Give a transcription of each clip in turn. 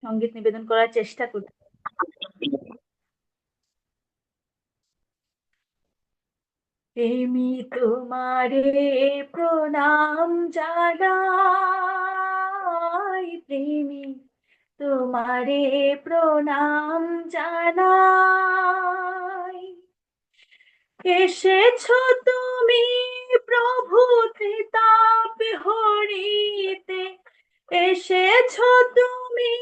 সঙ্গীত নিবেদন করার চেষ্টা করছি। প্রেমী তোমারে প্রণাম জানাই, প্রেমী তোমারে প্রণাম জানাই। এসেছো তুমি প্রভু ত্রিতাপ হরিতে, এসেছো তুমি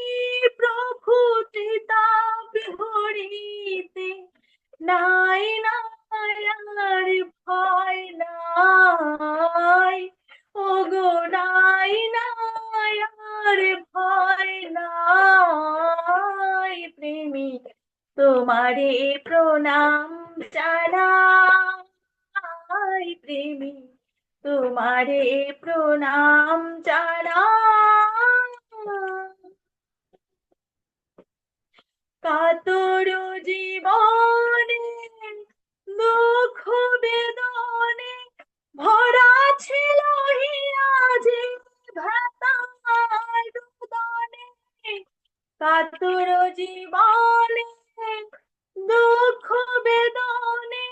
প্রভু ত্রিতাপ হরিতে। নাই নাই আর ভয় নাই, ওগো নাই নাই আর ভয় নাই। প্রেমী তোমারে প্রণাম জানাই, প্রেমী তোমারে প্রণাম জানাই। কাতর জীবনে দুঃখ বেদনে ভরা ছিল হিয়াজে ভাতার রুদনে। কাতর জীবনে দুঃখ বেদনে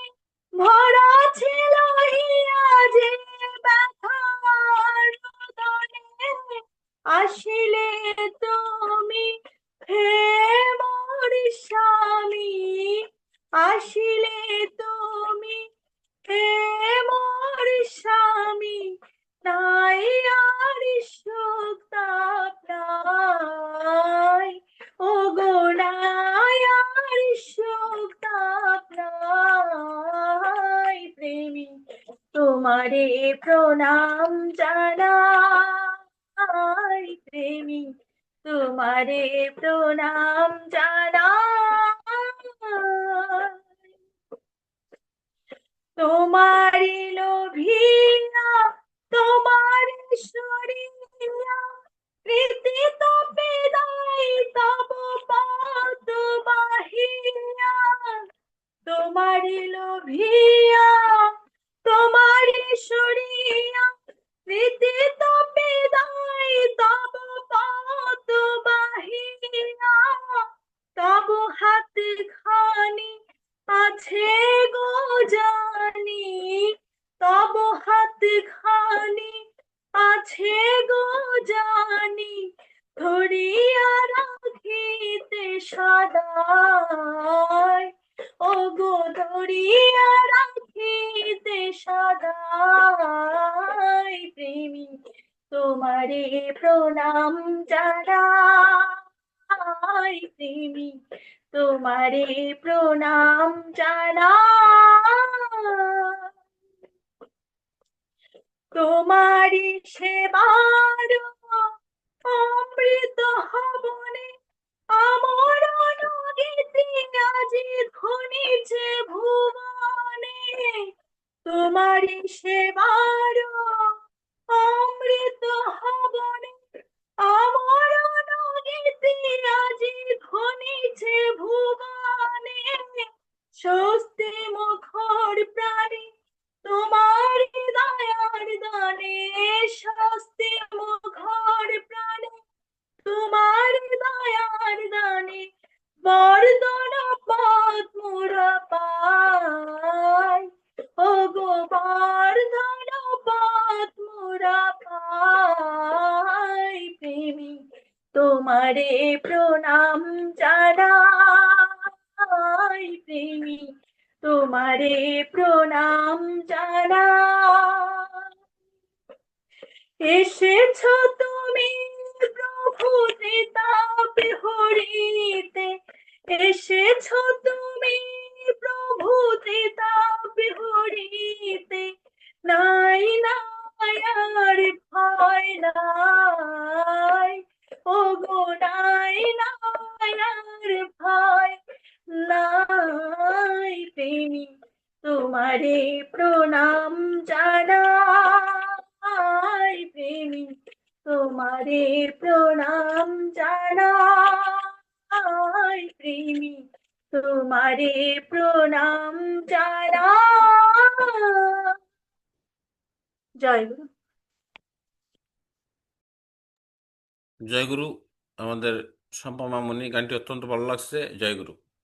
ভরা ছিল হিয়াজে ব্যথার রুদনে। আসিলে তুমি হে মোর স্বামী, আসিলে তুমি হে মোর স্বামী। নাই আর সুখ তাপ নাই, ওগো নাই আর সুখ তাপ নাই। প্রেমী তোমারে প্রণাম জানাই, প্রেমী তোমারে প্রণাম জানাই। তোমারি লোভিয়া তোমারি সরিয়া প্রীতি তপে নাই তব পদ বাহিয়া। তোমারি লোভিয়া তোমারি সরিয়া প্রীতি তপে নাই তব পদ বাহিয়া। তব হাত খানি আছে গো জানি, তব হাত খানি আছে গো জানি। ধরিয়া রাখিতে সদাই, ওগো ধরিয়া রাখিতে সদাই। প্রেমী তোমারে প্রণাম জানাই, প্রেমী তোমারে প্রণাম জানাই। তোমারি সেবার অমৃত হবনে আমরণ গীতি আজি ধ্বনিছে ভুবনে। তোমারি সেবার অমৃত হবনে আমরণ গীতি আজি ধ্বনিছে ভুবনে। স্বস্তি মুখর প্রাণী তোমার দয়ার দানে, স্বস্তি মুখর প্রাণী তোমার দয়ার দানে। বরদন পদ মোরা পাই, ওগো বরদন পদ মোরা পাই। প্রেমী তোমারে প্রণাম জানাই, প্রেমী তোমারে প্রণাম জানাই। এসেছো তুমি প্রভু ত্রিতাপ হরিতে, এসেছো তুমি প্রভু ত্রিতাপ হরিতে। নাই নাই আর ভয় নাই, ওগো নাই নাই আর ভয় নাই। প্রেমী তোমারে প্রণাম জানাই, প্রেমী তোমারে প্রণাম জানাই, প্রেমী তোমারে প্রণাম জানাই। জয় গুরু। জয়গুরু। আমাদের শম্পা মামনি, গানটি অত্যন্ত ভালো লাগছে। জয় গুরু।